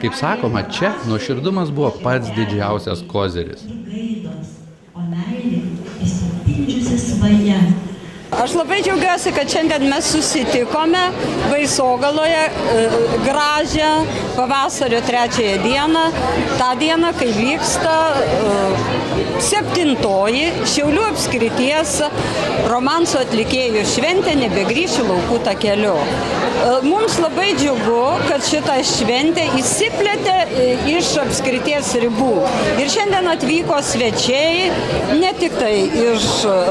kaip sakoma, čia nuoširdumas buvo pats didžiausias koziris. Aš labai džiaugiuosi, kad šiandien mes susitikome Baisogaloje gražią pavasario 3 dieną, tą dieną, kai vyksta 7-oji Šiaulių apskrities romanso atlikėjų šventė Nebegrįšiu laukų takeliu. Mums labai džiugu, kad šita šventė įsiplėtė iš apskrities ribų. Ir šiandien atvyko svečiai, ne tik tai iš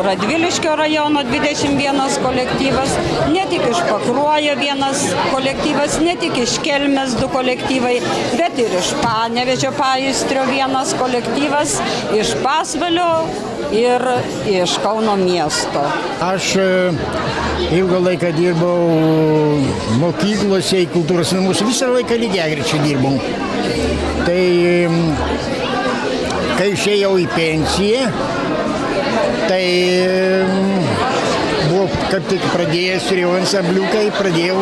Radviliškio rajono 21 kolektyvas, ne tik iš Pakruojo 1 kolektyvas, ne tik iš Kelmės 2 kolektyvai, bet ir iš Panevėžio Paįstrio 1 kolektyvas, iš Pasvalio ir iš Kauno miesto. Aš ilgą laiką dirbau mokyklose, į kultūros namus, visą laiką lygiagrečiai dirbau. Tai kai išėjau į pensiją, tai buvo kaip tik pradėjęs, turėjau ansambliuką, pradėjau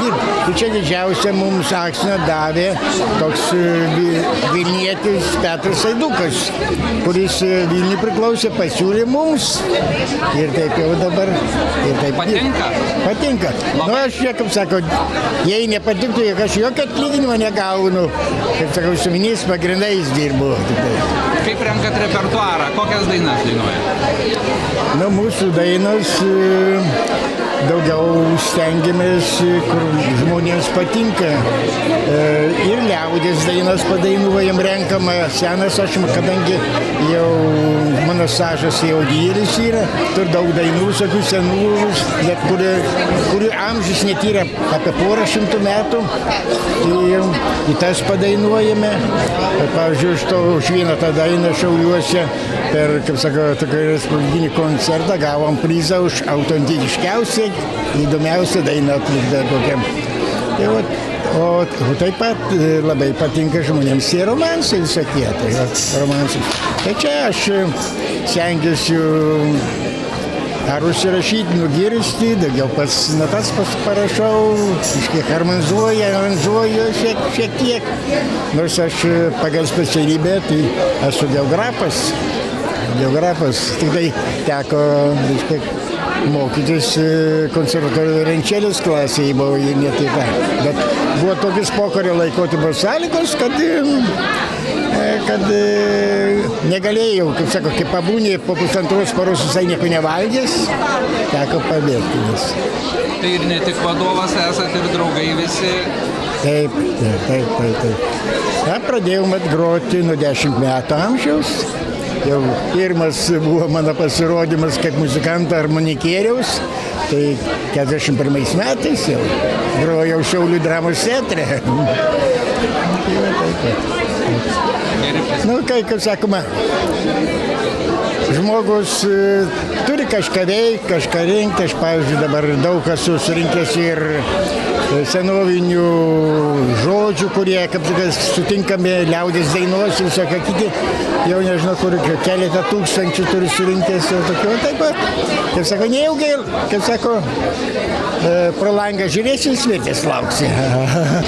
dirbti. Tai čia didžiausia mums akciją davė toks vilnietis Petras Aidukas, kuris Vilniui priklausė, pasiūlė mums. Ir taip jau dabar. Ir taip Patinka? Patinka. Nu, aš, kaip sako, jei nepatiktų, jeigu aš jokio atlyginimo negaunu, kaip sakau, su minės pagrindais dirbu. Kaip renkat repertuarą? Kokias dainas dainuojat? Nu, mūsų dainos daugiau stengiamės, kur žmonėms patinka. Ir liaudės dainas padainuojam, renkama senas, aš, kadangi jau mano stažas jau didelis yra, tur daug dainų, visokių senų, bet kurių amžius net yra apie 100 metų. Ir tas padainuojame. Pavyzdžiui, už vieną tą dainą Šiauliuose per, kaip sako, tokį respublikinį koncertą gavom prizą už autentiškiausią, įdomiausią dainą atliktą kokiam. Tai o taip pat labai patinka žmonėms tie romansai visokie, tai romansai. Tai čia aš stengiuosi ar užsirašyti, nugirsti, daugiau pats natas parašau, kažkiek harmonizuoju, aranžuoju šiek tiek. Nors aš pagal specialybę, tai esu geografas, tik tai teko, mokytis konservatorijoje Renčelės klasėje, buvau ne tai tą. Bet buvo tokios pokario laikotarpio sąlygos, kad negalėjau, kaip sako, kai pabūnė po 1,5 paros visai nieko nevalgęs, teko pabėgti. Tai ir ne tik vadovas esat, ir draugai visi? Taip. Pradėjau groti nuo 10 metų amžiaus. Jau pirmas buvo mano pasirodymas kaip muzikanto armonikieriaus, tai 41 metais jau grojau Šiaulių dramos teatre. Nu, kaip sakoma, žmogus turi kažką veikti, kažką rinkti. Aš, pavyzdžiui, dabar daug esu surinkęs ir senovinių žodžių, kurie, kaip sutinkami liaudės dainos, visokie kiti. Jau nežinau, kur keletą tūkstančių turi surinkęs ir tokių. Taip pat, kaip sako, neilgai, kaip sako, pro langą žiūrėsi, svietės lauksi.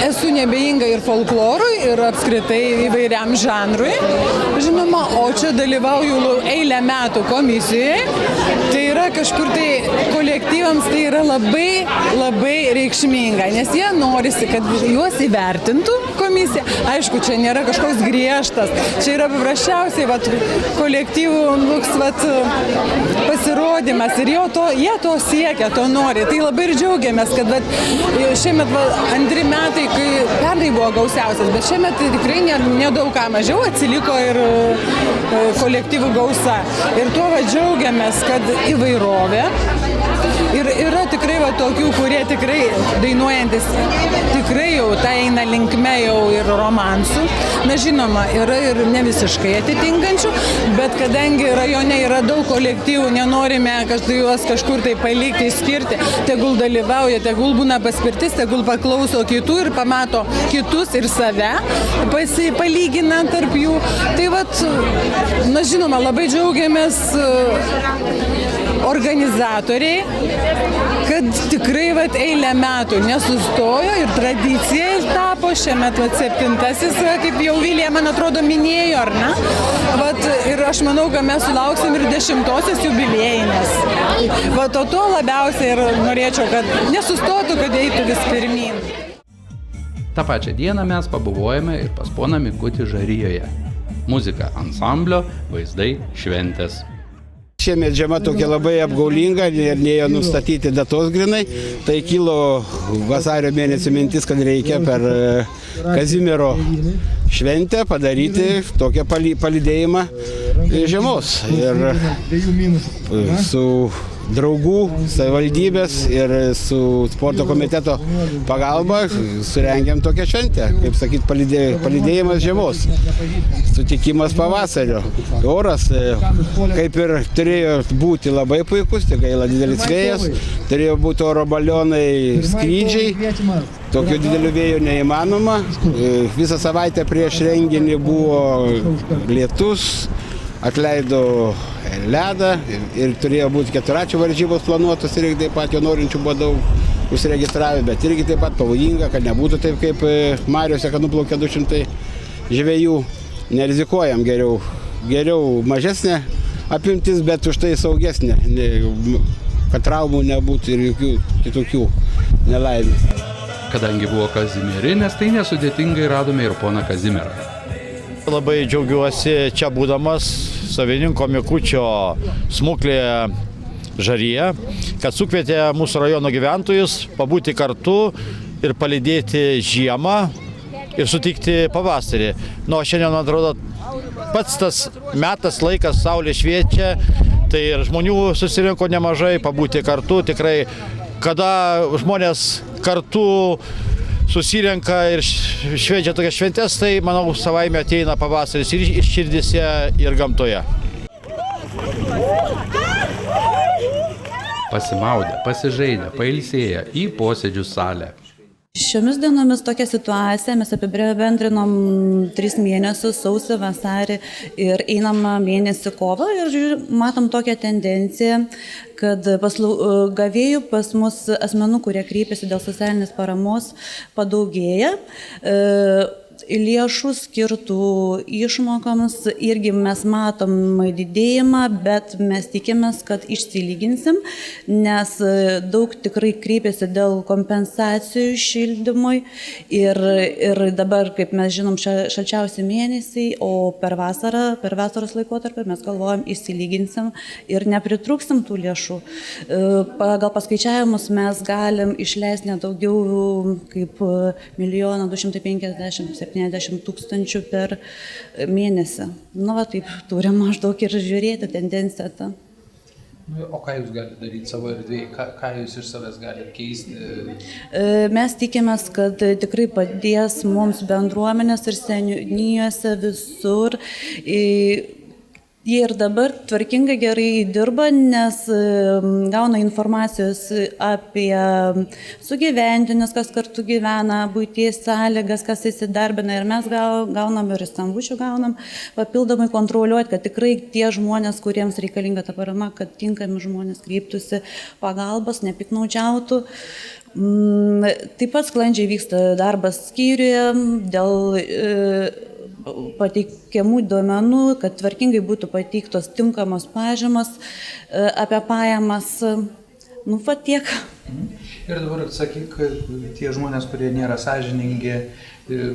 Esu nebejinga ir folklorui, ir apskritai įvairiam žanrui. Žinoma, o čia dalyvauju eilę metų komisijoje. Tai yra kažkur tai kolektyvams tai yra labai reikšminga, nes jie norisi, kad juos įvertintų komisija. Aišku, čia nėra kažkoks griežtas, čia yra paprasčiausiai kolektyvų pasirodymas ir jie to siekia, to nori. Tai labai ir džiaugiamės, kad šiemet 2 metai, kai pernai buvo gausiausias, bet šiemet tikrai nedaug ką mažiau atsiliko ir kolektyvų gausa. Ir tuo džiaugiamės, kad įvairovė. Ir yra tikrai tokių, kurie tikrai dainuojantis tikrai jau tai eina linkme jau ir romansų. Na, žinoma, yra ir ne visiškai atitinkančių, bet kadangi rajone yra daug kolektyvų, nenorime juos kažkur tai palikti, išskirti, tegul dalyvauja, tegul būna paspirtis, tegul paklauso kitų ir pamato kitus ir save, palyginant tarp jų. Tai na, žinoma, labai džiaugiamės organizatoriai, kad kad tikrai eilę metų nesustojo ir tradicija tapo šiemet 7-asis, kaip jau Vilija, man atrodo, minėjo, ar ne? Ir aš manau, kad mes sulauksim ir 10-osios jubiliejinės. To labiausiai ir norėčiau, kad nesustotų, kad eitų vis pirmyn. Ta pačią dieną mes pabuvojame ir pas poną Mikutį Žarijoje. Muzika ansamblio, vaizdai šventės. Šiemet žiema tokia labai apgaulinga ir nėjo nustatyti datos grinai. Tai kilo vasario mėnesį mintis, kad reikia per Kazimiero šventę padaryti tokią palydėjimą žiemos. Ir su draugų, savivaldybės ir su sporto komiteto pagalba surengėm tokią šventę, kaip sakyt, palydėjimas žiemos, sutikimas pavasario. Oras kaip ir turėjo būti labai puikus, tik gaila didelis vėjas, turėjo būti oro balionai skrydžiai, tokio didelio vėjo neįmanoma. Visą savaitę prieš renginį buvo lietus, atleido ledą ir turėjo būti 4 varžybos planuotos ir taip pat jo norinčių buvo daug užsiregistravę, bet irgi taip pat pavojinga, kad nebūtų taip kaip Mariose, kad nuplaukė 200 žvejų. Nerizikuojam, geriau mažesnė apimtis, bet už tai saugesnė, kad traumų nebūtų ir jokių kitokių nelaimės. Kadangi buvo Kazimierinės, tai nesudėtingai radome ir poną Kazimierą. Labai džiaugiuosi čia būdamas savininko Mikučio smuklėje Žaryje, kad sukvietė mūsų rajono gyventojus pabūti kartu ir palydėti žiemą ir sutikti pavasarį. Šiandien, atrodo, pats tas metas, laikas, saulė šviečia, tai ir žmonių susirinko nemažai, pabūti kartu. Tikrai, kada žmonės kartu susirenka ir švenčia tokias šventės, tai, manau, savaime ateina pavasaris ir širdyse, ir gamtoje. Pasimaudę, pasižaidę, pailsėję į posėdžių salę. Šiomis dienomis tokia situacija, mes apibendrinom 3 mėnesius, sausį, vasarį ir einamą mėnesį kovą ir matom tokią tendenciją, kad gavėjų pas mus asmenų, kurie kreipiasi dėl socialinės paramos, padaugėja. Lėšų skirtų išmokoms irgi mes matom didėjimą, bet mes tikimės, kad išsilyginsim, nes daug tikrai kreipiasi dėl kompensacijų šildymui ir dabar, kaip mes žinom, šalčiausi mėnesiai, o per vasaros laikotarpį mes galvojam išsilyginsim ir nepritrūksim tų lėšų. Pagal paskaičiavimus mes galim išleisti nedaugiau kaip 1 250 70 tūkstančių per mėnesį. Taip turim maždaug ir žiūrėti tendenciją tą. O ką jūs galite daryti savo erdvėje? Ką jūs iš savęs galite keisti? Mes tikimės, kad tikrai padės mums bendruomenės ir seniūnijose visur. Jie ir dabar tvarkingai gerai dirba, nes gauna informacijos apie sugyventinius, kas kartu gyvena, buities sąlygas, kas įsidarbina ir mes gaunam ir skambučių gaunam, papildomai kontroliuoti, kad tikrai tie žmonės, kuriems reikalinga ta parama, kad tinkami žmonės kreiptųsi pagalbos, nepiknaudžiautų. Taip pat sklandžiai vyksta darbas skyriuje dėl pateikiamų duomenų, kad tvarkingai būtų pateiktos tinkamos pažymos apie pajamas. Tiek. Ir dabar atsakyk, tie žmonės, kurie nėra sąžiningi,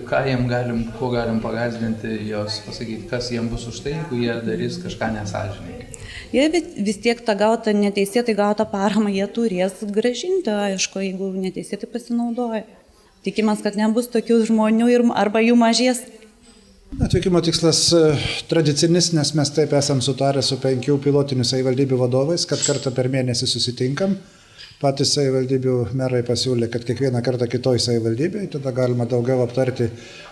kuo galim pagąsdinti jos, pasakyti, kas jiems bus už tai, jeigu jie darys kažką nesąžiningai. Jie vis tiek tą gautą, neteisėtai gautą paramą jie turės grąžinti, aišku, jeigu neteisėtai pasinaudoja. Tikimės, kad nebus tokių žmonių arba jų mažės. Atvykimo tikslas tradicinis, nes mes taip esam sutarę su 5 pilotinių savivaldybių vadovais, kad kartą per mėnesį susitinkam. Patys savivaldybių merai pasiūlė, kad kiekvieną kartą kitoj savivaldybėje, tada galima daugiau aptarti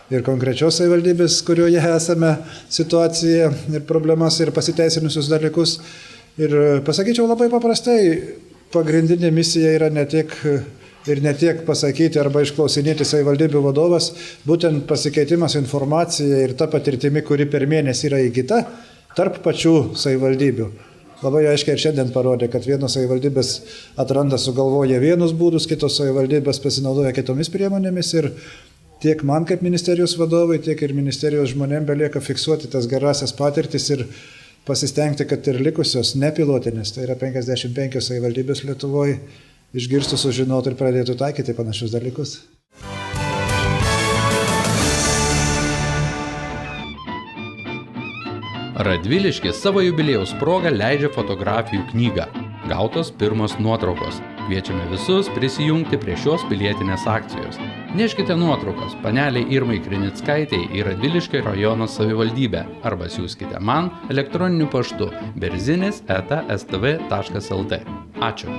ir konkrečios savivaldybės, kurioje esame situaciją ir problemas ir pasiteisinusius dalykus. Ir pasakyčiau labai paprastai, pagrindinė misija yra ne tiek pasakyti arba išklausinėti savivaldybių vadovas, būtent pasikeitimas informacija ir ta patirtimi, kuri per mėnesį yra įgyta tarp pačių savivaldybių. labai aiškiai ir šiandien parodė, kad vienos savivaldybės atranda, sugalvoja vienus būdus, kitos savivaldybės pasinaudoja kitomis priemonėmis ir tiek man kaip ministerijos vadovai, tiek ir ministerijos žmonėm belieka fiksuoti tas gerasias patirtis ir pasistengti, kad ir likusios nepilotinės, tai yra 55 savivaldybės Lietuvoje, išgirstų, sužinotų ir pradėtų taikyti panašius dalykus. Radviliškis savo jubiliejaus proga leidžia fotografijų knygą. Gautos pirmos nuotraukos. Kviečiame visus prisijungti prie šios pilietinės akcijos. Neškite nuotraukas paneliai Irmai Krinickaitei į Radviliškio rajono savivaldybę arba siųskite man elektroniniu paštu berzinis@stv.lt. Ačiū.